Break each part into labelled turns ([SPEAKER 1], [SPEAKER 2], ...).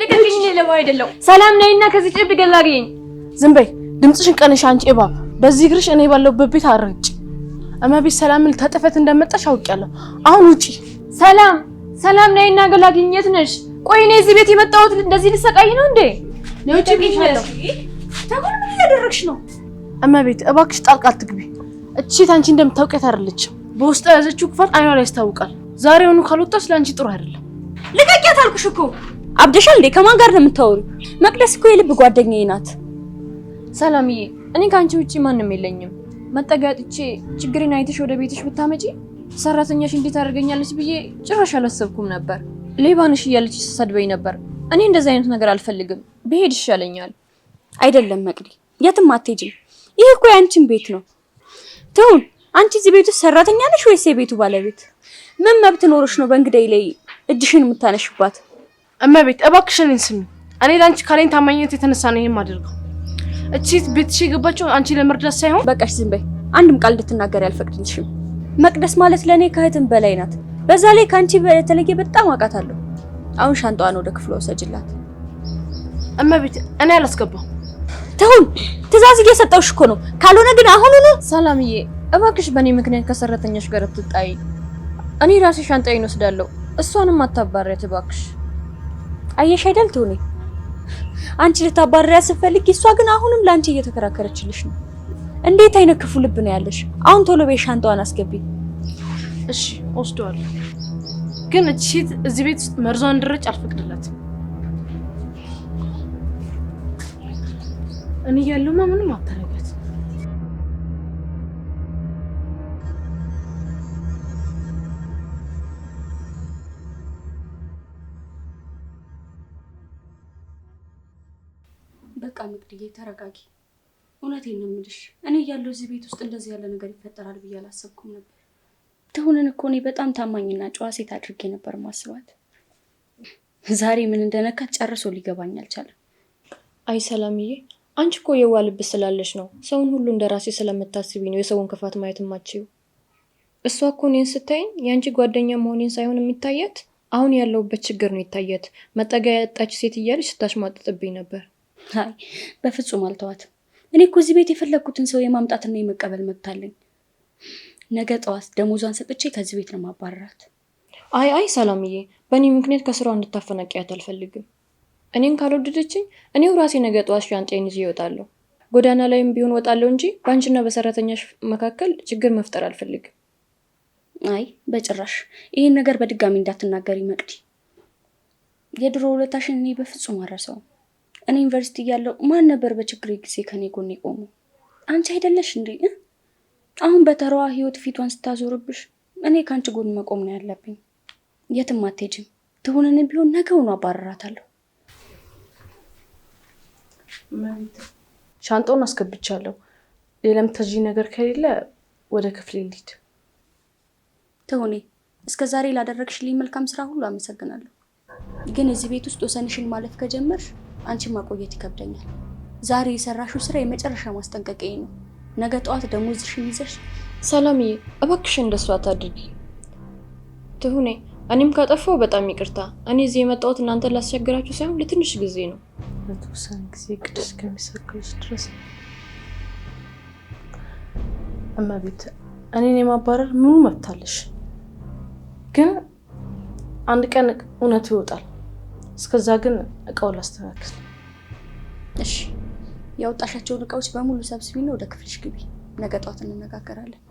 [SPEAKER 1] ልቀቂኝ ለማው አይደለም ሰላም ነይና ከዚህ ጭብ ገላግኝ
[SPEAKER 2] ዝም በይ ድምጽሽን ቀንሽ አንቺ እባብ በዚህ ግርሽ እኔ ባለውበት ቤት አረጭ እማቤት ሰላምን ተጠፈት እንደመጣሽ አውቂያለሁ አሁን ውጪ ሰላም ነይና ገላግኝ የት ነሽ ቆይ እኔ እዚህ ቤት የመጣሁት እንደዚህ ልሰቃይ ነው እንዴ ለውጪ ብቻለሁ ተቆል ምን ያደረግሽ ነው እማቤት እባክሽ ጣልቃ አትግቢ እቺ ታንቺ እንደምታውቂያት አይደለችም በውስጥ ያዘችው ክፋት አይኗ ላይ ያስታውቃል ዛሬውኑ ካልወጣች ላንቺ ጥሩ አይደለም ልቀቂያት አልኩሽ እኮ አብደሻል እንዴ ከማን ጋር ነው የምታወሪው መቅደስ እኮ የልብ ጓደኛዬ ናት
[SPEAKER 1] ሰላምዬ እኔ ካንቺ ውጪ ማንንም የለኝም መጠጋጥቼ ችግሬን አይተሽ ወደ ቤትሽ ብታመጪ ሰራተኛሽ እንዴት አድርገኛለች ብዬ ጭራሽ አላሰብኩም ነበር ሌባንሽ እያለች ተሰድበኝ ነበር እኔ እንደዛ አይነት ነገር አልፈልግም ብሄድ ይሻለኛል
[SPEAKER 3] አይደለም መቅዲ የትም አትሄጂም ይሄ እኮ ያንቺን ቤት ነው ተውን አንቺ እዚህ ቤት ውስጥ ሰራተኛ ነሽ ወይስ የቤቱ ባለቤት ምን መብት ኖርሽ ነው በእንግዳይ ላይ እጅሽን የምታነሽባት
[SPEAKER 2] እማቤት እባክሽን ስሚ እኔ ላንቺ ካለኝ ታማኝነት የተነሳ ነው ይሄን ማድረግ እቺ ቤትሽ የገባችው አንቺ ለመርዳት ሳይሆን
[SPEAKER 3] በቃሽ ዝም በይ አንድም ቃል እንድትናገር ያልፈቅድልሽም መቅደስ ማለት ለኔ ከእህትም በላይ ናት በዛ ላይ ካንቺ በተለየ በጣም አውቃታለሁ አሁን ሻንጣዋን ወደ ክፍሏ ወሰጅላት
[SPEAKER 2] እማቤት እኔ አላስገባው
[SPEAKER 3] ተውን ትዕዛዝ እየሰጠውሽ እኮ ነው ካልሆነ ግን አሁን ነው
[SPEAKER 1] ሰላምዬ እባክሽ በኔ ምክንያት ከሰራተኛሽ ጋር አትጣይ እኔ ራሴ ሻንጣዬን ወስዳለሁ እሷንም አታባሪያት እባክሽ
[SPEAKER 3] አየሽ አይደል ተውኔ አንቺ ልታባሪያ ስትፈልጊ እሷ ግን አሁንም ላንቺ እየተከራከረችልሽ ነው እንዴት አይነት ክፉ ልብ ነው ያለሽ አሁን ቶሎ በይ ሻንጣዋን አስገቢ
[SPEAKER 2] እሺ ወስደዋለሁ ግን እቺ እዚህ ቤት ውስጥ መርዟን እንድረጭ አልፈቅድላትም እኔ ያለውማ ምንም አታረጋት
[SPEAKER 3] በቃ መቅዲዬ ተረጋጊ እውነቴን ነው የምልሽ እኔ ያለው እዚህ ቤት ውስጥ እንደዚህ ያለ ነገር ይፈጠራል ብዬ አላሰብኩም ነበር ትሁንን እኮ እኔ በጣም ታማኝና ጨዋ ሴት አድርጌ ነበር ማስባት ዛሬ ምን እንደነካት ጨርሶ ሊገባኝ አልቻለም
[SPEAKER 1] አይ ሰላምዬ አንቺ እኮ የዋህ ልብ ስላለሽ ነው ሰውን ሁሉ እንደራሴ ስለምታስቢ ነው የሰውን ክፋት ማየት ማችው እሷ እኮ እኔን ስታይኝ ያንቺ ጓደኛ መሆኔን ሳይሆን የሚታያት አሁን ያለውበት ችግር ነው ይታያት መጠጊያ ያጣች ሴት እያለች ስታሽሟጥጥብኝ ነበር
[SPEAKER 3] አይ በፍጹም አልተዋት እኔ እኮ እዚህ ቤት የፈለኩትን ሰው የማምጣትና የመቀበል መብት አለኝ ነገ ጠዋት ደሞዟን ሰጥቼ ከዚህ ቤት ነው ማባረራት
[SPEAKER 1] አይ ሰላምዬ በእኔ ምክንያት ከስራው እንድታፈናቂያት አልፈልግም እኔን ካልወደደችኝ እኔው ራሴ ነገ ጠዋት ሻንጣዬን ይዤ እወጣለሁ ጎዳና ላይም ቢሆን ወጣለሁ እንጂ ባንቺና በሰራተኛሽ መካከል ችግር መፍጠር አልፈልግም
[SPEAKER 3] አይ በጭራሽ ይሄን ነገር በድጋሚ እንዳትናገሪ መቅዲ የድሮ ውለታሽን እኔ በፍጹም አረሳው እኔ ዩኒቨርሲቲ ያለው ማን ነበር በችግሬ ጊዜ ከኔ ጎን ቆሞ አንቺ አይደለሽ እንዴ አሁን በተራዋ ህይወት ፊቷን ስታዞርብሽ እኔ ካንቺ ጎን መቆም ነው ያለብኝ የትም አትሄጂም ትሁንን ቢሆን ነገውኑ አባረራታለሁ
[SPEAKER 2] ማለት ሻንጣውን አስገብቻለሁ ሌላም ተጂ ነገር ከሌለ ወደ ክፍሌ ልሂድ
[SPEAKER 3] ትሁኔ እስከዛሬ ላደረግሽልኝ መልካም ስራ ሁሉ አመሰግናለሁ ግን እዚህ ቤት ውስጥ ወሰንሽን ማለፍ ከጀመርሽ አንቺ ማቆየት ይከብደኛል ዛሬ የሰራሽው ስራ የመጨረሻ ማስጠንቀቂያ ነው ነገ ጠዋት ደሞዝሽን ይዘሽ
[SPEAKER 1] ሰላምዬ እባክሽ እንደሷ አታድርጊ ትሁኔ እኔም ካጠፋው በጣም ይቅርታ እኔ እዚህ የመጣሁት እናንተን ላስቸግራችሁ ሳይሆን ለትንሽ ጊዜ ነው
[SPEAKER 2] ለተወሰነ ጊዜ ቅዱስ ከሚሰክልሽ ድረስ እማቤት እኔን የማባረር ምኑ መብት አለሽ ግን አንድ ቀን እውነቱ ይወጣል እስከዛ ግን እቃው ላስተካክል
[SPEAKER 3] እሺ ያወጣሻቸውን እቃዎች በሙሉ ሰብስቢና ወደ ክፍልሽ ግቢ ነገ ጠዋት እንነጋገራለን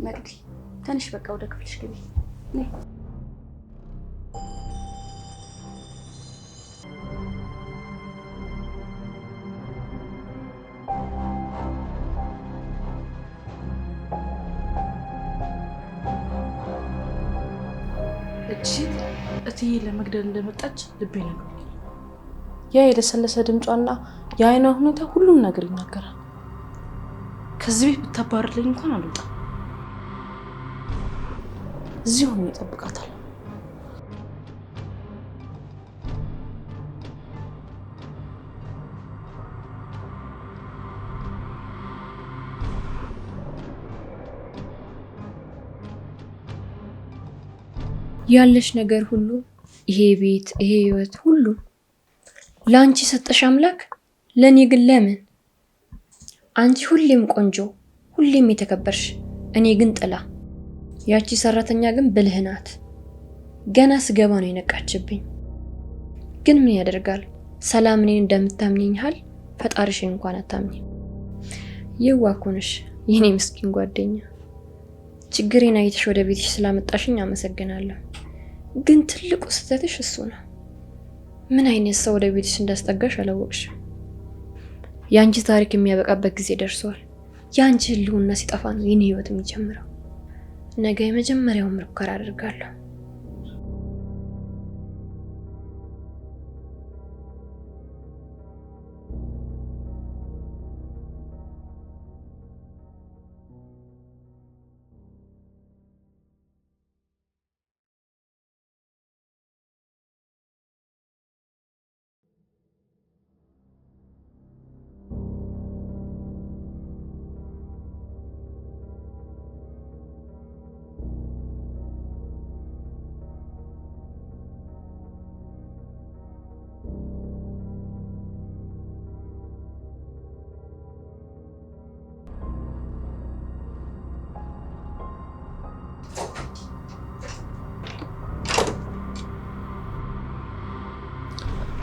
[SPEAKER 3] መቅዲ ተነሽ በቃ ወደ ክፍልሽ ግቢ ነይ
[SPEAKER 2] እትዬ ለመግደል እንደመጣች ልቤ ነግሮኛል ያ የለሰለሰ ድምጿና የአይኗ ሁኔታ ሁሉም ነገር ይናገራል ከዚህ ቤት ብታባርልኝ እንኳን አልወጣም እዚህ ሆኜ እጠብቃታለሁ
[SPEAKER 1] ያለሽ ነገር ሁሉ ይሄ ቤት፣ ይሄ ህይወት ሁሉ ለአንቺ ሰጠሽ አምላክ፣ ለኔ ግን ለምን? አንቺ ሁሌም ቆንጆ፣ ሁሌም የተከበርሽ፣ እኔ ግን ጥላ። ያቺ ሰራተኛ ግን ብልህ ናት። ገና ስገባ ነው የነቃችብኝ። ግን ምን ያደርጋል፣ ሰላም እኔን እንደምታምኘኝ ያህል ፈጣሪሽን እንኳን አታምኚ። የዋህ እኮ ነሽ የኔ ምስኪን ጓደኛ። ችግሬን አይተሽ ወደ ቤትሽ ስላመጣሽኝ አመሰግናለሁ። ግን ትልቁ ስህተትሽ እሱ ነው። ምን አይነት ሰው ወደ ቤትሽ እንዳስጠጋሽ አላወቅሽም። የአንቺ ታሪክ የሚያበቃበት ጊዜ ደርሷል። የአንቺ ህልውና ሲጠፋ ነው የኔ ህይወት የሚጀምረው። ነገ የመጀመሪያውን ሙከራ አድርጋለሁ።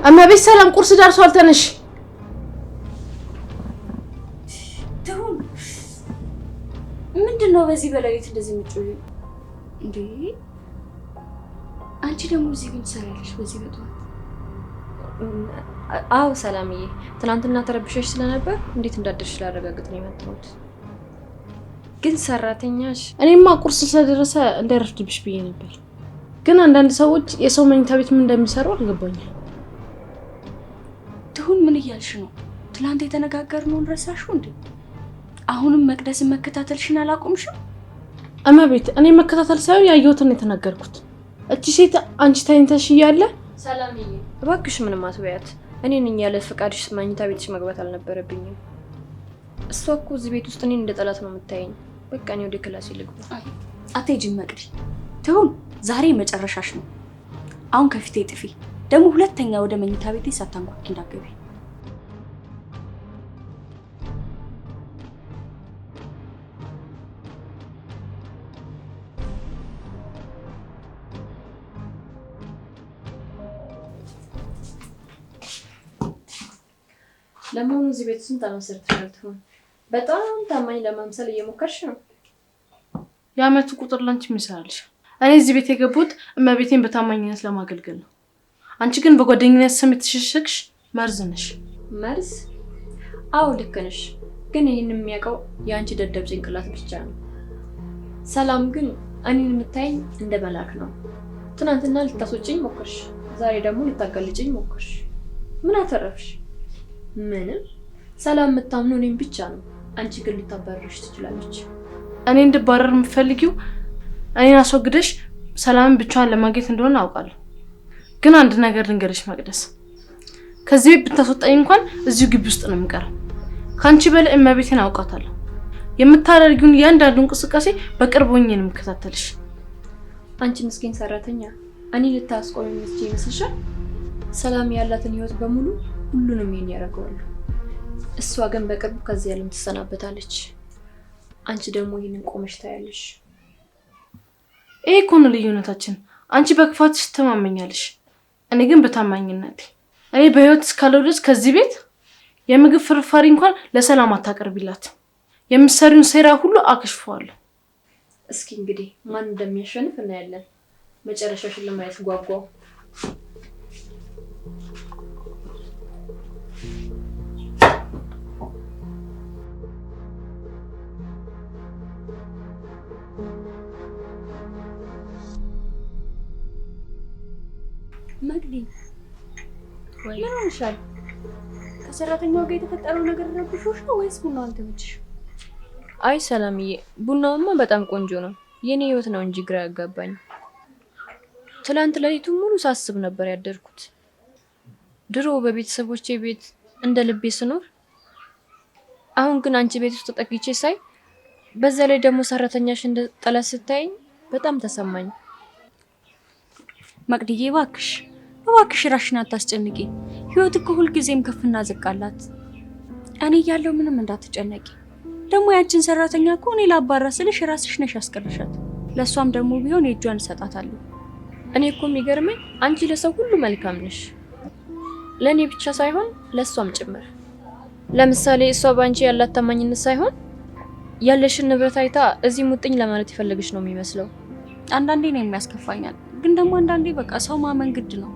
[SPEAKER 2] እመቤት ሰላም ቁርስ ደርሷል፣ ተነሽ።
[SPEAKER 3] ትሁን ምንድነው በዚህ በሌሊት እንደዚህ የምትጮሂ እንዴ? አንቺ ደግሞ እዚህ ምን ትሰሪያለሽ በዚህ በጠዋት?
[SPEAKER 1] አዎ ሰላምዬ፣ ትናንትና ተረብሸሽ ስለነበር እንዴት እንዳደርሽ ላረጋግጥ ነው የመጣሁት። ግን ሰራተኛሽ
[SPEAKER 2] እኔማ ቁርስ ስለደረሰ እንዳይረፍድብሽ ብዬ ነበር። ግን አንዳንድ ሰዎች የሰው መኝታ ቤት ምን እንደሚሰሩ አልገባኝም።
[SPEAKER 3] ትሁን ምን እያልሽ ነው? ትላንት የተነጋገርነውን ረሳሽው እንዴ? አሁንም መቅደስን መከታተልሽን አላቆምሽም?
[SPEAKER 2] እመቤት እኔ መከታተል ሳይሆን ያየሁትን የተናገርኩት። እቺ ሴት አንቺ ተኝተሽ እያለ
[SPEAKER 1] ሰላምዬ እባክሽ ምንም አትበያት። እኔ ነኝ ያለ ፈቃድሽ መኝታ ቤትሽ መግባት አልነበረብኝም። እሷ እኮ እዚህ ቤት ውስጥ እኔን እንደ ጠላት ነው የምታየኝ። በቃ እኔ ወደ ክላስ ልግባ።
[SPEAKER 3] አትሄጂም መቅዲ። ትሁን ዛሬ መጨረሻሽ ነው። አሁን ከፊቴ ጥፊ። ደግሞ ሁለተኛ ወደ መኝታ ቤቴ ሳታንኳኪ እንዳትገቢ።
[SPEAKER 1] ለመሆኑ እዚህ ቤት ስንት ዓመት ሰርተሻል ትሁን? በጣም ታማኝ ለመምሰል እየሞከርሽ ነው።
[SPEAKER 2] የዓመቱ ቁጥር ላንቺ ይመስላልሽ? እኔ እዚህ ቤት የገቡት እመቤቴን በታማኝነት ለማገልገል ነው። አንቺ ግን በጓደኝነት ስም የተሸሸግሽ መርዝ ነሽ።
[SPEAKER 1] መርዝ? አዎ ልክ ነሽ። ግን ይህን የሚያውቀው የአንቺ ደደብ ጭንቅላት ብቻ ነው። ሰላም ግን እኔን የምታይኝ እንደ መልአክ ነው። ትናንትና ልታስወጪኝ ሞከርሽ፣ ዛሬ ደግሞ ልታጋልጭኝ ሞከርሽ። ምን አተረፍሽ? ምንም። ሰላም የምታምነው እኔን ብቻ ነው። አንቺ ግን ልታባረርሽ ትችላለች።
[SPEAKER 2] እኔ እንድባረር የምትፈልጊው እኔን አስወግደሽ ሰላምን ብቻዋን ለማግኘት እንደሆነ አውቃለሁ። ግን አንድ ነገር ልንገርሽ መቅደስ፣ ከዚህ ቤት ብታስወጣኝ እንኳን እዚሁ ግቢ ውስጥ ነው የምቀረው። ካንቺ በላይ እመቤቴን አውቃታለሁ። የምታደርጊውን እያንዳንዱ እንቅስቃሴ በቅርብ ሆኜ ነው የምከታተልሽ።
[SPEAKER 1] አንቺ ምስኪን ሰራተኛ፣ እኔ ልታስቆም የምትችይ ይመስልሻል? ሰላም ያላትን ህይወት በሙሉ ሁሉንም ይሄን ያደርገዋል። እሷ ግን በቅርቡ ከዚህ ዓለም ትሰናበታለች። አንቺ ደግሞ ይሄንን ቆመሽ ታያለሽ።
[SPEAKER 2] ይሄ እኮ ነው ልዩነታችን። አንቺ በክፋትሽ ትተማመኛለሽ፣ እኔ ግን በታማኝነቴ። እኔ በህይወት እስካለሁ ድረስ ከዚህ ቤት የምግብ ፍርፋሪ እንኳን ለሰላም አታቀርቢላት። የምትሰሪውን ሴራ ሁሉ አክሽፈዋለሁ።
[SPEAKER 1] እስኪ እንግዲህ ማን እንደሚያሸንፍ እናያለን። መጨረሻሽን ለማየት ጓጓው።
[SPEAKER 3] መቅዲ
[SPEAKER 1] ወይ
[SPEAKER 3] ምን ሆነሻል? ከሰራተኛው ጋር የተፈጠረው ነገር ረብሾሽ ነው ወይስ ቡናው አልተመችሽ?
[SPEAKER 1] አይ ሰላምዬ፣ ቡናውማ በጣም ቆንጆ ነው። የኔ ህይወት ነው እንጂ ግራ ያጋባኝ። ትላንት ሌሊቱን ሙሉ ሳስብ ነበር ያደርኩት። ድሮ በቤተሰቦቼ ቤት እንደ ልቤ ስኖር፣ አሁን ግን አንቺ ቤት ውስጥ ተጠግቼ ሳይ፣ በዛ ላይ ደግሞ ሰራተኛሽ እንደ ጠላት ስታይኝ በጣም ተሰማኝ።
[SPEAKER 3] መቅድዬ እባክሽ እባክሽ ራሽን አታስጨንቂ። ህይወት እኮ ሁልጊዜም ከፍና ዝቅ አላት። እኔ እያለሁ ምንም እንዳትጨነቂ። ደግሞ ያችን ሰራተኛ እኮ እኔ ላባራ ስልሽ ራስሽ ነሽ ያስቀርሻት። ለእሷም ደግሞ ቢሆን የእጇን እሰጣታለሁ።
[SPEAKER 1] እኔ እኮ የሚገርመኝ አንቺ ለሰው ሁሉ መልካም ነሽ፣ ለእኔ ብቻ ሳይሆን ለእሷም ጭምር። ለምሳሌ እሷ በአንቺ ያላት ታማኝነት ሳይሆን ያለሽን ንብረት አይታ እዚህ ሙጥኝ ለማለት የፈለገች ነው የሚመስለው።
[SPEAKER 3] አንዳንዴ ነው የሚያስከፋኛል፣ ግን ደግሞ አንዳንዴ በቃ ሰው ማመን ግድ ነው።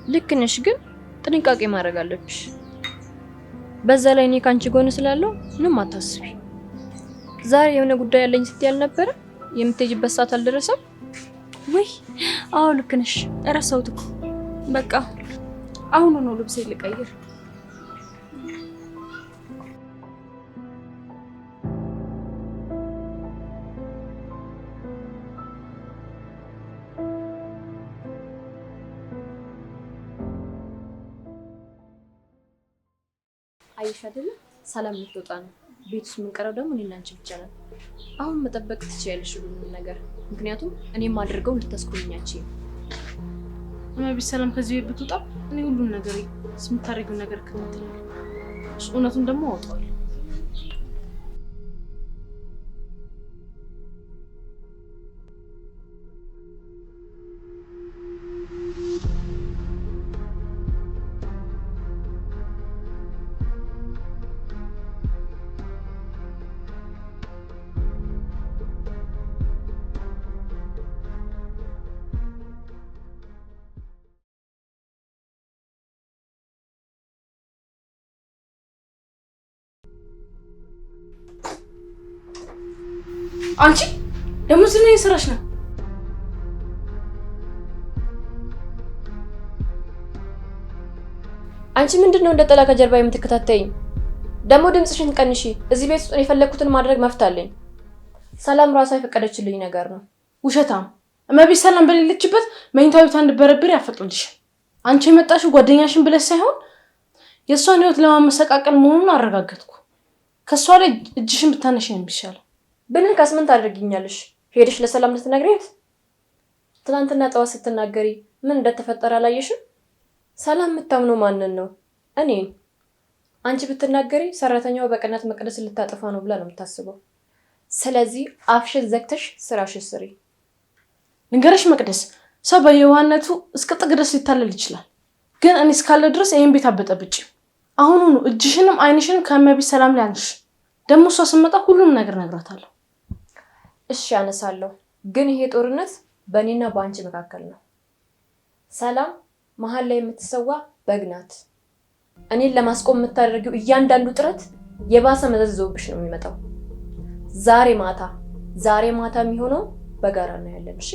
[SPEAKER 1] ልክ ነሽ፣ ግን ጥንቃቄ ማድረግ አለብሽ። በዛ ላይ እኔ ካንቺ ጎን ስላለው ምንም አታስቢ። ዛሬ የሆነ ጉዳይ ያለኝ ስትይ አልነበረ? የምትሄጂበት ሰዓት አልደረሰም
[SPEAKER 3] ወይ? አዎ ልክ ነሽ፣ እረሳሁት እኮ። በቃ አሁን ነው ልብሴ ልቀይር።
[SPEAKER 1] አይሽ አይደለ? ሰላም ልትወጣ ነው። ቤት ውስጥ የምንቀረው ደግሞ እኔና አንቺ ብቻ ነን። አሁን መጠበቅ ትችያለሽ ሁሉንም ነገር፣ ምክንያቱም እኔም አድርገው ልታስቆኛችሁ።
[SPEAKER 2] እመቤት ሰላም ከዚህ ቤት ብትወጣ እኔ ሁሉን ነገር የምታደርጊው ነገር እከታተላለሁ። እውነቱን ደግሞ አወጣዋለሁ። አንቺ ደግሞ ዝም እየሰራሽ ነው።
[SPEAKER 1] አንቺ ምንድነው እንደ ጠላ ከጀርባ የምትከታተይኝ? ደግሞ ድምጽሽን ቀንሺ። እዚህ ቤት ውስጥ የፈለኩትን ማድረግ መፍት አለኝ። ሰላም ራሷ የፈቀደችልኝ ነገር ነው።
[SPEAKER 2] ውሸታም! እመቤት ሰላም በሌለችበት መኝታ ቤቷ እንድትበረብር ያፈቅድልሽ። አንቺ የመጣሽው ጓደኛሽን ብለሽ ሳይሆን የእሷን ህይወት ለማመሰቃቀል መሆኑን አረጋገጥኩ። ከእሷ ላይ እጅሽን ብታነሽ ነው የሚሻለው።
[SPEAKER 1] ብንካስ ምን ታደርጊኛለሽ? ሄደሽ ለሰላም ልትነግሪያት? ትናንትና ጠዋት ስትናገሪ ምን እንደተፈጠረ አላየሽም? ሰላም የምታምነው ማንን ነው? እኔን። አንቺ ብትናገሪ ሰራተኛዋ በቅናት መቅደስ ልታጠፋ ነው ብላ ነው የምታስበው። ስለዚህ አፍሽን ዘግተሽ ስራሽን ስሪ።
[SPEAKER 2] ንገረሽ መቅደስ፣ ሰው በየዋህነቱ እስከ ጥግ ድረስ ሊታለል ይችላል። ግን እኔ እስካለ ድረስ ይሄን ቤት አበጠብጪ። አሁኑኑ እጅሽንም አይንሽንም ከእመቤት ሰላም ላይ አንሺ። ደግሞ እሷ ስትመጣ ሁሉም ነገር እነግራታለሁ።
[SPEAKER 1] እሺ አነሳለሁ። ግን ይሄ ጦርነት በእኔና በአንቺ መካከል ነው። ሰላም መሀል ላይ የምትሰዋ በግ ናት። እኔን ለማስቆም የምታደርጊው እያንዳንዱ ጥረት የባሰ መዘዝ ይዞብሽ ነው የሚመጣው። ዛሬ ማታ የሚሆነው በጋራ ነው ያለን። እሺ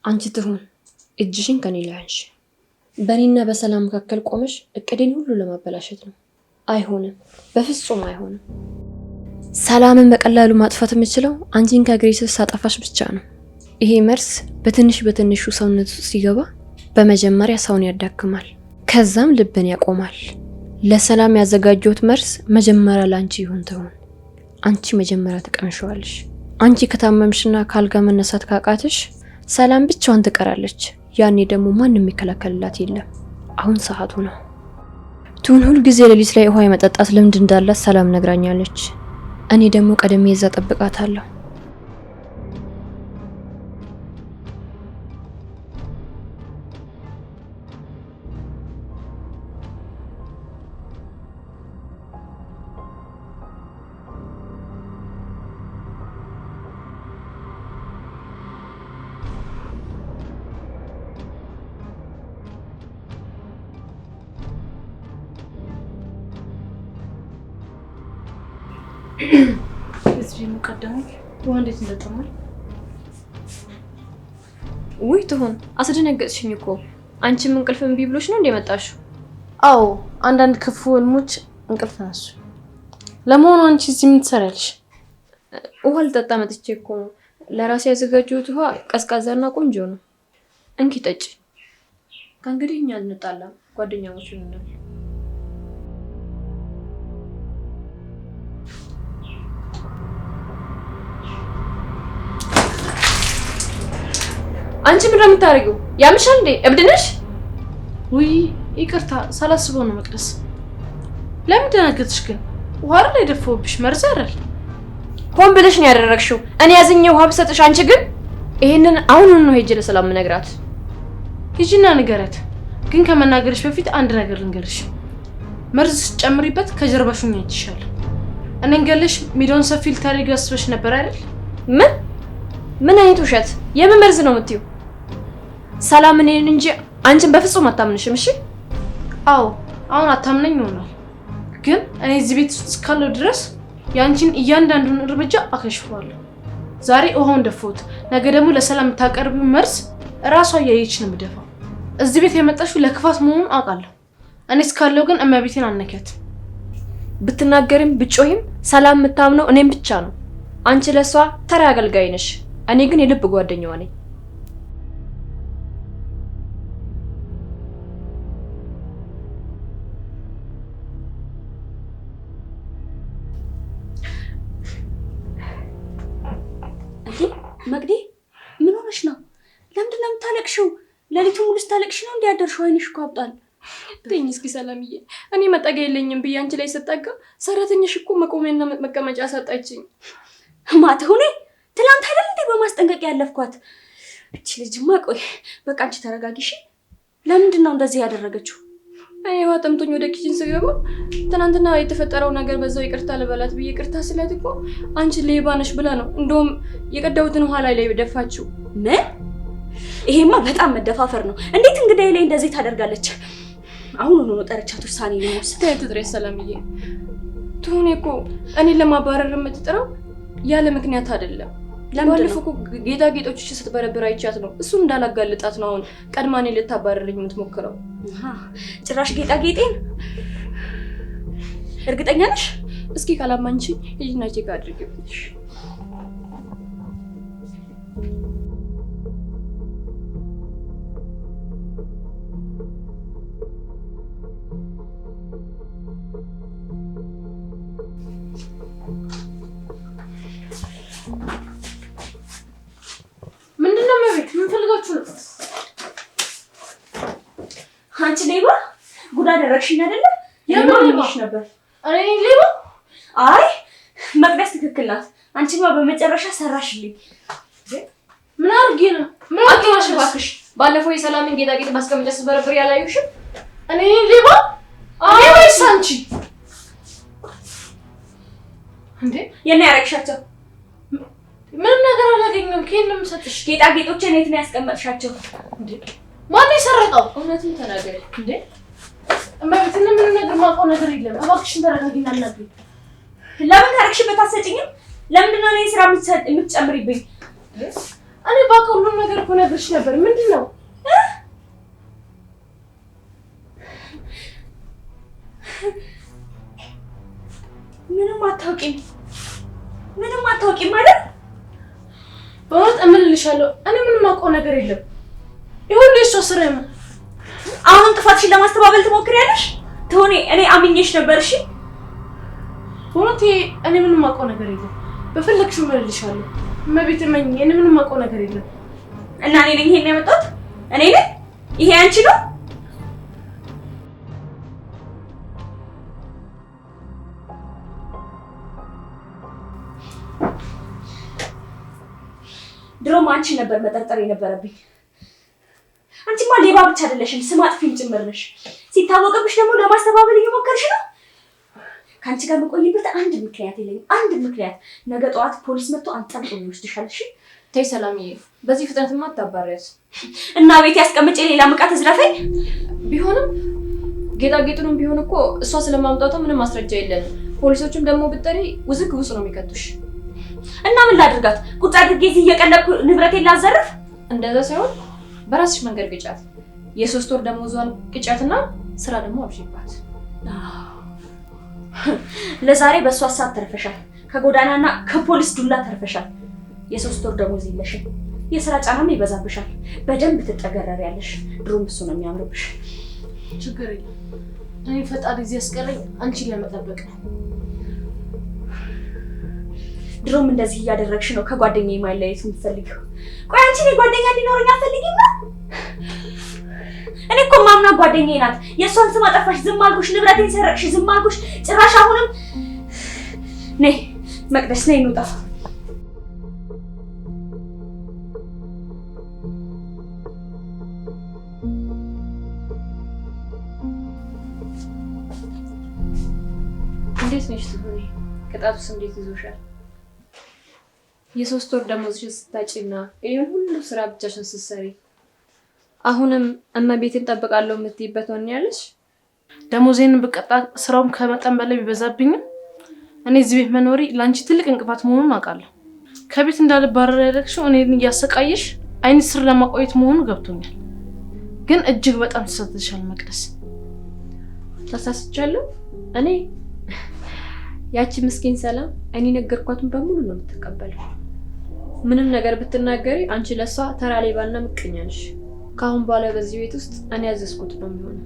[SPEAKER 1] አንቺ ትሁን እጅሽን ከኔ ላይ አንሺ። በእኔና በሰላም መካከል ቆመሽ እቅዴን ሁሉ ለማበላሸት ነው። አይሆንም፣ በፍጹም አይሆንም። ሰላምን በቀላሉ ማጥፋት የምችለው አንቺን ከእግሬ ስር ሳጠፋሽ ብቻ ነው። ይሄ መርስ በትንሹ ሰውነት ሲገባ በመጀመሪያ ሰውን ያዳክማል፣ ከዛም ልብን ያቆማል። ለሰላም ያዘጋጀሁት መርስ መጀመሪያ ለአንቺ ይሁን ትሁን። አንቺ መጀመሪያ ተቀምሸዋለሽ። አንቺ ከታመምሽና ካልጋ መነሳት ካቃትሽ ሰላም ብቻዋን ትቀራለች። ያኔ ደግሞ ማንም የሚከላከልላት የለም። አሁን ሰዓቱ ነው። ትሁን ሁል ጊዜ ሌሊት ላይ ውሃ የመጠጣት ልምድ እንዳላት ሰላም ነግራኛለች። እኔ ደግሞ ቀደም ይዛ ጠብቃታለሁ።
[SPEAKER 2] እዚህ ሙቀደሙ ወንዴት እንደተማል
[SPEAKER 1] ውይ ትሁን አስደነገጥሽኝ እኮ። አንቺም እንቅልፍ እምቢ ብሎሽ ነው እንደመጣሽው?
[SPEAKER 2] አዎ አንዳንድ ክፉ ህልሞች እንቅልፍ ነሱ። ለመሆኑ አንቺ እዚህ ምን ትሰሪያለሽ?
[SPEAKER 1] ውሃ ልጠጣ መጥቼ እኮ ነው። ለራሴ ያዘጋጀሁት ውሃ ቀዝቃዛና ቆንጆ ነው። እንኪ ጠጪ። ከእንግዲህ እኛ እንጣላ ጓደኛሞች ነን። አንቺ ምን ነው የምታደርጊው? ያምሻል እንዴ? እብድ ነሽ?
[SPEAKER 2] ውይ ይቅርታ ሳላስበው ነው መቅደስ። ለምን ደነገጥሽ ግን? ውሃ ላይ ደፈውብሽ መርዝ አይደል?
[SPEAKER 1] ሆን ብለሽ ነው ያደረግሽው። እኔ ያዝኜ ውሃ ብሰጥሽ አንቺ ግን ይሄንን አሁን ነው ሄጄ ለሰላም ነግራት።
[SPEAKER 2] ሂጂና ንገረት። ግን ከመናገርሽ በፊት አንድ ነገር ልንገርሽ። መርዝ ስትጨምሪበት ከጀርባሽ ሆኜ አይቼሻለሁ። እኔን ገለሽ ሚሊዮን ሰፊ ልታደርጊው አስበሽ ነበር አይደል?
[SPEAKER 1] ምን አይነት ውሸት? የምን መርዝ ነው የምትይው? ሰላም እኔን እንጂ አንቺን በፍጹም አታምንሽም። እሺ?
[SPEAKER 2] አዎ አሁን አታምነኝ ይሆናል፣ ግን እኔ እዚህ ቤት ውስጥ እስካለሁ ድረስ ያንቺን እያንዳንዱን እርምጃ አከሽፈዋለሁ። ዛሬ ውሃውን ደፈውት፣ ነገ ደግሞ ለሰላም የምታቀርቢው መርዝ እራሷ እያየች ነው የምደፋው። እዚህ ቤት የመጣሽው ለክፋት መሆኑን አውቃለሁ። እኔ እስካለሁ ግን እመቤቴን አነኪያት።
[SPEAKER 1] ብትናገሪም ብጮሂም ሰላም የምታምነው እኔም ብቻ ነው። አንቺ ለሷ ተራ አገልጋይ ነሽ፣ እኔ ግን የልብ ጓደኛዋ ነኝ።
[SPEAKER 3] መቅዲ ምን ሆነሽ ነው? ለምንድን ነው የምታለቅሽው? ሌሊቱን ሙሉ ስታለቅሽ ነው እንዲያደርሽው? አይንሽ እኮ አብጧል።
[SPEAKER 1] ተይኝ እስኪ ሰላምዬ፣ እኔ መጠጋ የለኝም ብዬ አንቺ ላይ ስጠጋ ሰራተኛሽ እኮ መቆሚያና መቀመጫ አሳጣችኝ።
[SPEAKER 3] ማተውኔ ትላንት አይደል እንዴ በማስጠንቀቂያ ያለፍኳት? እቺ ልጅማ ቆይ በቃ አንቺ ተረጋጊሽ። ለምንድን ነው እንደዚህ ያደረገችው?
[SPEAKER 1] እኔ ዋጠምቶኝ ወደ ኪችን ስገባ ትናንትና የተፈጠረው ነገር በዛው ይቅርታ ልበላት ብዬ ይቅርታ ስላት እኮ አንቺ ሌባ ነሽ ብላ ነው እንደውም የቀዳሁትን ውሃ ላይ ደፋችው።
[SPEAKER 3] ምን? ይሄማ በጣም መደፋፈር ነው። እንዴት እንግዳዬ ላይ እንደዚህ ታደርጋለች? አሁን ነው ጠርቻት ውሳኔ ነው ወስደ
[SPEAKER 1] ትጥሬስ ሰላምዬ። ትሁኔ እኮ እኔን ለማባረር የምትጥረው ያለ ምክንያት አይደለም። ባለፈው እኮ ጌጣጌጦችሽ ስትበረብር አይቻት ነው እሱን እንዳላጋልጣት ነው አሁን ቀድማ እኔን ልታባረርኝ የምትሞክረው።
[SPEAKER 3] ጭራሽ ጌጣጌጤን? እርግጠኛ ነሽ?
[SPEAKER 1] እስኪ ካላማንቺ ሂጂና ቼክ አድርጊው።
[SPEAKER 2] ምንድነው መቤት? ምን ፈልጋችሁ ነው?
[SPEAKER 3] አንቺ ሌባ ጉድ አደረግሽኝ አይደለ?
[SPEAKER 2] የምን ሌባ
[SPEAKER 3] ነበር?
[SPEAKER 2] እኔ ሌባ?
[SPEAKER 3] አይ መቅደስ ትክክል ናት። አንቺማ በመጨረሻ ሰራሽልኝ።
[SPEAKER 2] ምን አድርጌ ነው? ምን አጥራሽ ባክሽ?
[SPEAKER 1] ባለፈው የሰላምን ጌጣጌጥ ማስቀመጫ ስትበረብር ያላዩሽም?
[SPEAKER 2] እኔ ሌባ? አይ ወይስ አንቺ? እንዴ
[SPEAKER 3] የኔ ያረግሻቸው?
[SPEAKER 2] ምንም ነገር አላገኘሁም። ከየት ነው የምሰጥሽ?
[SPEAKER 3] ጌጣጌጦችን የት ነው ያስቀመጥሻቸው?
[SPEAKER 2] እንዴ ማን የሰረቀው?
[SPEAKER 1] እውነቱን ተናገሪ።
[SPEAKER 2] እንዴ እመቤት ምንም ነገር ማውቀው ነገር የለም። እባክሽን ተረጋጊና አናግሪኝ።
[SPEAKER 3] ለምን ታረክሽበት አትሰጪኝም? ለምንድን ነው እኔ ስራ የምትጨምሪብኝ?
[SPEAKER 2] እኔ ባውቀው ሁሉም ነገር እኮ ነግሬሽ ነበር። ምንድን ነው? ምንም አታውቂም ማለት? በእውነት እምልልሻለሁ እኔ ምንም አውቀው ነገር የለም። ይሁን የእሷ ስራ ነው።
[SPEAKER 3] አሁን ጥፋትሽን ለማስተባበል ትሞክሪያለሽ? ትሆኔ እኔ አምኜሽ ነበር። እሺ
[SPEAKER 2] በእውነት እኔ ምንም አውቀው ነገር የለም። በፈለግሽው እምልልሻለሁ። እመቤት እመኚኝ፣ እኔ ምንም አውቀው ነገር የለም።
[SPEAKER 3] እና እኔ ነኝ ይሄን ያመጣሁት? እኔ ነኝ? ይሄ አንቺ ነው? ድሮም አንቺ ነበር መጠርጠር የነበረብኝ። አንቺማ ሌባ ብቻ አይደለሽም፣ ስም አጥፊም ጭምር ነሽ። ሲታወቅብሽ ደግሞ ለማስተባበል እየሞከርሽ ነው። ከአንቺ ጋር መቆይበት አንድ ምክንያት የለኝም፣ አንድ ምክንያት። ነገ ጠዋት ፖሊስ መጥቶ አንጠልጥሎ ይወስድሻል። እሺ
[SPEAKER 1] ተይ ሰላምዬ፣ በዚህ ፍጥነትማ አታባሪያት
[SPEAKER 3] እና ቤት ያስቀምጬ ሌላ ምቃ ትዝረፈኝ።
[SPEAKER 1] ቢሆንም ጌጣጌጡንም ቢሆን እኮ እሷ ስለማምጣቷ ምንም ማስረጃ የለንም። ፖሊሶቹም ደግሞ ብትጠሪ ውዝግብ ውስጥ ነው የሚከቱሽ።
[SPEAKER 3] እና ምን ላድርጋት? ቁጭ አድርጌ እዚህ እየቀለብኩ ንብረቴን ላዘርፍ?
[SPEAKER 1] እንደዛ ሳይሆን በራስሽ መንገድ ቅጫት። የ3 ወር ደሞዟን ቅጫትና ስራ ደግሞ አብሽባት።
[SPEAKER 3] ለዛሬ በእሷ ሀሳብ ተርፈሻል። ከጎዳናና ከፖሊስ ዱላ ተርፈሻል። የ3 ወር ደሞዝ የለሽም። የስራ ጫናም ይበዛብሻል። በደንብ ትጠገረሪያለሽ። ድሮም እሱ ነው የሚያምርብሽ።
[SPEAKER 2] ችግር የለም። እኔ ፈጣሪ እዚህ ያስቀረኝ አንቺን ለመጠበቅ ነው።
[SPEAKER 3] ድሮም እንደዚህ እያደረግሽ ነው ከጓደኛዬ ማለያየት የምትፈልጊው። ቆይ አንቺ እኔ ጓደኛ እንዲኖረኝ አትፈልጊም ነው? እኔ እኮ ማምና ጓደኛዬ ናት። የእሷን ስም አጠፋሽ ዝም አልኩሽ፣ ንብረቴን ሰረቅሽ ዝም አልኩሽ። ጭራሽ አሁንም ነይ መቅደስ ነይ እንውጣ።
[SPEAKER 1] እንዴት ነሽ ትሁኔ? ቅጣቱስ እንዴት ይዞሻል? የ3 ወር ደመወዝሽን ስታጪና ይሄን ሁሉ ስራ ብቻሽን ስትሰሪ አሁንም እመቤቴን ጠብቃለሁ የምትይበት ወኔ ያለሽ?
[SPEAKER 2] ደሞዜን ብቀጣ ስራውም ከመጠን በላይ ቢበዛብኝም እኔ እዚህ ቤት መኖሪ ላንቺ ትልቅ እንቅፋት መሆኑን አውቃለሁ። ከቤት እንዳልባረር ያደረግሽው እኔን እያሰቃየሽ አይን ስር ለማቆየት መሆኑ ገብቶኛል። ግን እጅግ በጣም ተሳስተሻል መቅደስ።
[SPEAKER 1] ተሳስቻለሁ? እኔ ያቺ ምስኪን ሰላም እኔ ነገርኳትን በሙሉ ነው የምትቀበለው። ምንም ነገር ብትናገሪ አንቺ ለሷ ተራ ሌባና ምቀኛ ነሽ። ከአሁን በኋላ በዚህ ቤት ውስጥ እኔ ያዘዝኩት ነው የሚሆነው።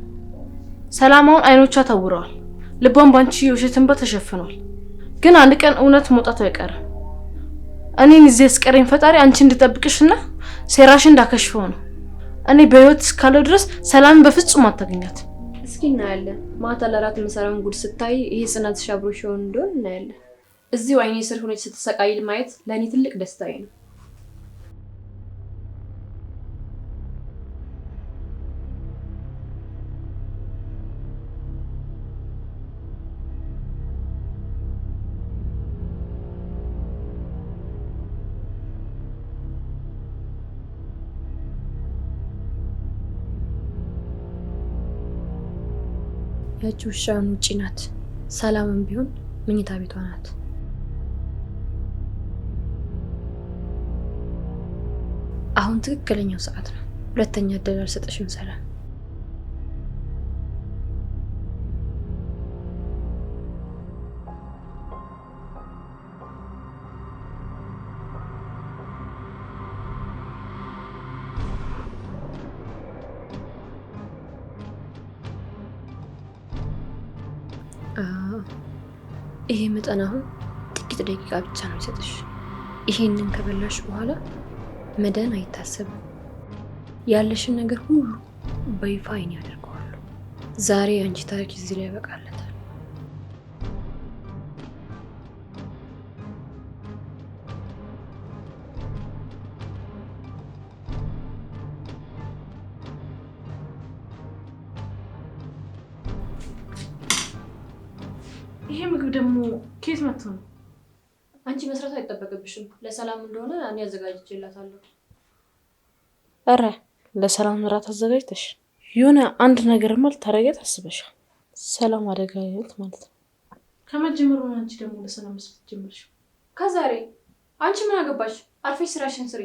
[SPEAKER 2] ሰላማውን አይኖቿ ታውረዋል። ልቧን ባንቺ የውሸት እንባ ተሸፍኗል። ግን አንድ ቀን እውነት መውጣቱ አይቀርም። እኔን እዚህ ያስቀረኝ ፈጣሪ አንቺ እንድጠብቅሽና ሴራሽን እንዳከሽፈው ነው። እኔ በህይወት እስካለው ድረስ ሰላምን በፍጹም አታገኛት።
[SPEAKER 1] እስኪ እናያለን። ማታ ለራት መሰራውን ጉድ ስታይ ይሄ ጽናትሽ አብሮሽ ይሆን እንደሆነ እናያለን። እዚሁ አይኔ ስር ሆነች ስትሰቃይ ማየት ለእኔ ትልቅ ደስታዬ ነው። ያቺ ውሻን ውጪ ናት። ሰላምም ቢሆን መኝታ ቤቷ ናት። አሁን ትክክለኛው ሰዓት ነው። ሁለተኛ እድል አልሰጥሽም ሰላም። ይሄ መጠን አሁን ጥቂት ደቂቃ ብቻ ነው የሚሰጥሽ። ይሄንን ከበላሽ በኋላ መዳን አይታሰብም። ያለሽን ነገር ሁሉ በይፋ አይን ያደርገዋል። ዛሬ አንቺ ታሪክ እዚህ ላይ ያበቃለታል።
[SPEAKER 2] ይሄ ምግብ ደግሞ ከየት መጥቶ ነው?
[SPEAKER 1] አንቺ መስራት አይጠበቅብሽም። ለሰላም እንደሆነ እኔ አዘጋጅቼላታለሁ።
[SPEAKER 2] ኧረ ለሰላም እራት አዘጋጅተሽ የሆነ አንድ ነገርማ ልታረጊያት አስበሻል። ሰላም አደጋ ይልት ማለት ነው። ከመጀመሩ አንቺ ደግሞ ለሰላም መስራት ጀመርሽ።
[SPEAKER 1] ከዛሬ አንቺ ምን አገባሽ? አርፈሽ ስራሽን ስሪ።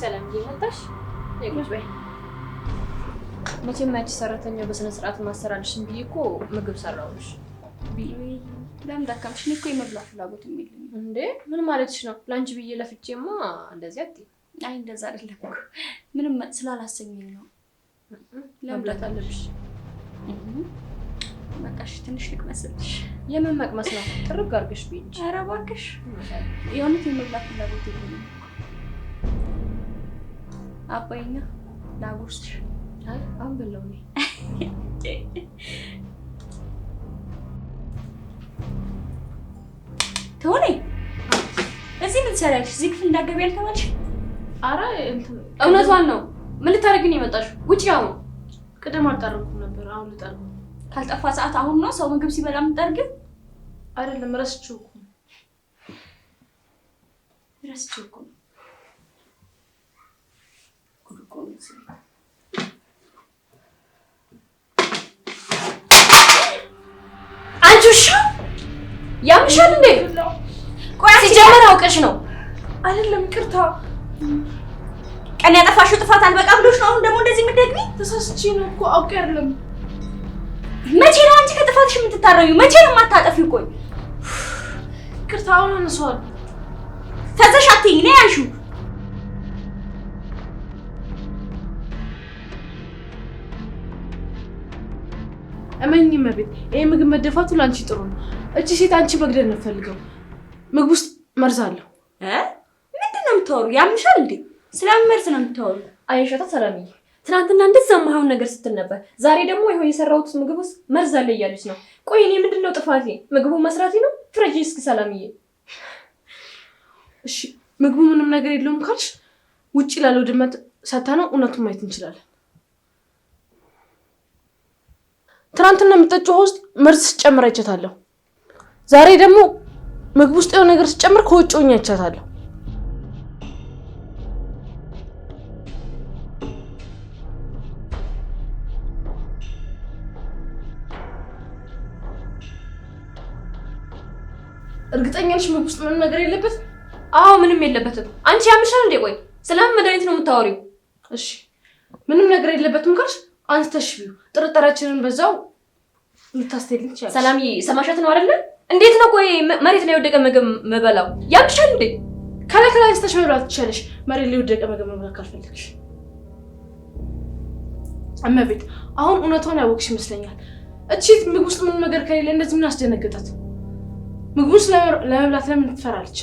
[SPEAKER 1] ሰላም እየመጣሽ የቁጭ በይ። መቼም ያቺ ሰራተኛ በስነ ስርዓት ማሰራልሽን ብዬ እኮ ምግብ ሰራሁልሽ።
[SPEAKER 3] ቢሉይ ለምን ዳካምሽ? እኔ እኮ የመብላት ፍላጎት የለኝም።
[SPEAKER 1] እንዴ ምን ማለትሽ ነው? ላንቺ ብዬ ለፍቼማ እንደዚህ አትይ።
[SPEAKER 3] አይ እንደዛ አይደለም እኮ ምንም ስላላሰኘኝ ነው።
[SPEAKER 1] መብላት አለብሽ።
[SPEAKER 3] በቃሽ ትንሽ ልቅመስልሽ።
[SPEAKER 1] የምን መቅመስ ነው? ጥርግ አድርገሽ ብይ እንጂ።
[SPEAKER 3] ኧረ እባክሽ የእውነት የመብላት ፍላጎት የለኝም። አባይኛ ላጉርስሽ።
[SPEAKER 1] አይ አሁን በላው ነኝ።
[SPEAKER 3] ተውኔ እዚህ ምን ትሰሪያለሽ? እዚህ ክፍል እንዳትገቢ ያልተባልሽ?
[SPEAKER 2] ኧረ
[SPEAKER 1] እውነቷን ነው። ምን ልታደርጊ ነው የመጣሽው? ውጪ አሁን።
[SPEAKER 2] ቅድም አልጠረኩም ነበር፣ አሁን ልጠርግ።
[SPEAKER 3] ካልጠፋ ሰዓት አሁን ነው ሰው ምግብ ሲበላ የምትጠርጊው?
[SPEAKER 2] አይደለም ረስቼው እኮ ነው።
[SPEAKER 3] ረስቼው እኮ ነው።
[SPEAKER 1] አንቺ ውሻ ያምሻል እንዴ? ቆይ ሲጀመር አውቀሽ ነው
[SPEAKER 2] አይደለም? ይቅርታ።
[SPEAKER 3] ቀን ያጠፋሽው ጥፋት አልበቃ ብሎሽ ነው አሁን ደግሞ እንደዚህ የምትደግሚ?
[SPEAKER 2] ተሳስቼ ነው እኮ አውቄ አይደለም።
[SPEAKER 3] መቼ ነው አንቺ ከጥፋት ከጥፋትሽ የምትታረሚው? መቼ ነው የማታጠፊው? ቆይ
[SPEAKER 2] ይቅርታ አሁን አነሳዋለሁ።
[SPEAKER 3] ፈዘሽ አትይኝ ነው ያልሽው?
[SPEAKER 2] እመኚኝ እመቤት፣ ይሄ ምግብ መደፋቱ ላንቺ ጥሩ ነው። እቺ ሴት አንቺ መግደል ነው ፈልገው። ምግብ ውስጥ መርዝ አለው።
[SPEAKER 3] ምንድን ነው የምታወሩ? ያምሻል እንዴ? ስለምን መርዝ ነው የምታወሩ?
[SPEAKER 1] አይሻታ ሰላምዬ፣ ትናንትና እንደዛ የማይሆን ነገር ስትል ነበር። ዛሬ ደግሞ ይሄው የሰራሁት ምግብ ውስጥ መርዝ አለ እያለች ነው። ቆይ እኔ ምንድነው ጥፋቴ? ምግቡን መስራቴ ነው? ፍረጂ እስኪ ሰላምዬ።
[SPEAKER 2] እሺ ምግቡ ምንም ነገር የለውም ካልሽ ውጪ ላለው ድመት ሰታነው እውነቱን ማየት እንችላለን። ትናንትና የምጠጪው ውስጥ መርዝ ስጨምር አይቻታለሁ። ዛሬ ደግሞ ምግብ ውስጥ የሆነ ነገር ስጨምር ከውጭ ሆኜ አይቻታለሁ። እርግጠኛ ነሽ ምግብ ውስጥ ምንም ነገር የለበትም?
[SPEAKER 1] አዎ ምንም የለበትም። አንቺ ያምሻል እንዴ? ቆይ ስለምን መድኃኒት ነው የምታወሪው?
[SPEAKER 2] እሺ ምንም ነገር የለበትም ካልሽ አንስተሽ ቢዩ ጥርጣሬያችንን በዛው ልታስተልኝ ይችላል።
[SPEAKER 1] ሰላምዬ ሰማሻት ነው አይደለ? እንዴት ነው ቆይ መሬት ላይ የወደቀ ምግብ መበላው? ያምሻል እንዴ?
[SPEAKER 2] ከላይ ከላይ አንስተሽ መብላት ትችያለሽ፣ መሬት ላይ የወደቀ ምግብ መብላት ካልፈለግሽ። እመቤት አሁን እውነቷን ያወቅሽ ይመስለኛል። እቺ ምግብ ውስጥ ምንም ነገር ከሌለ እንደዚህ ምን አስደነገጣት? ምግቡን ለመብላት ለምን ትፈራለች?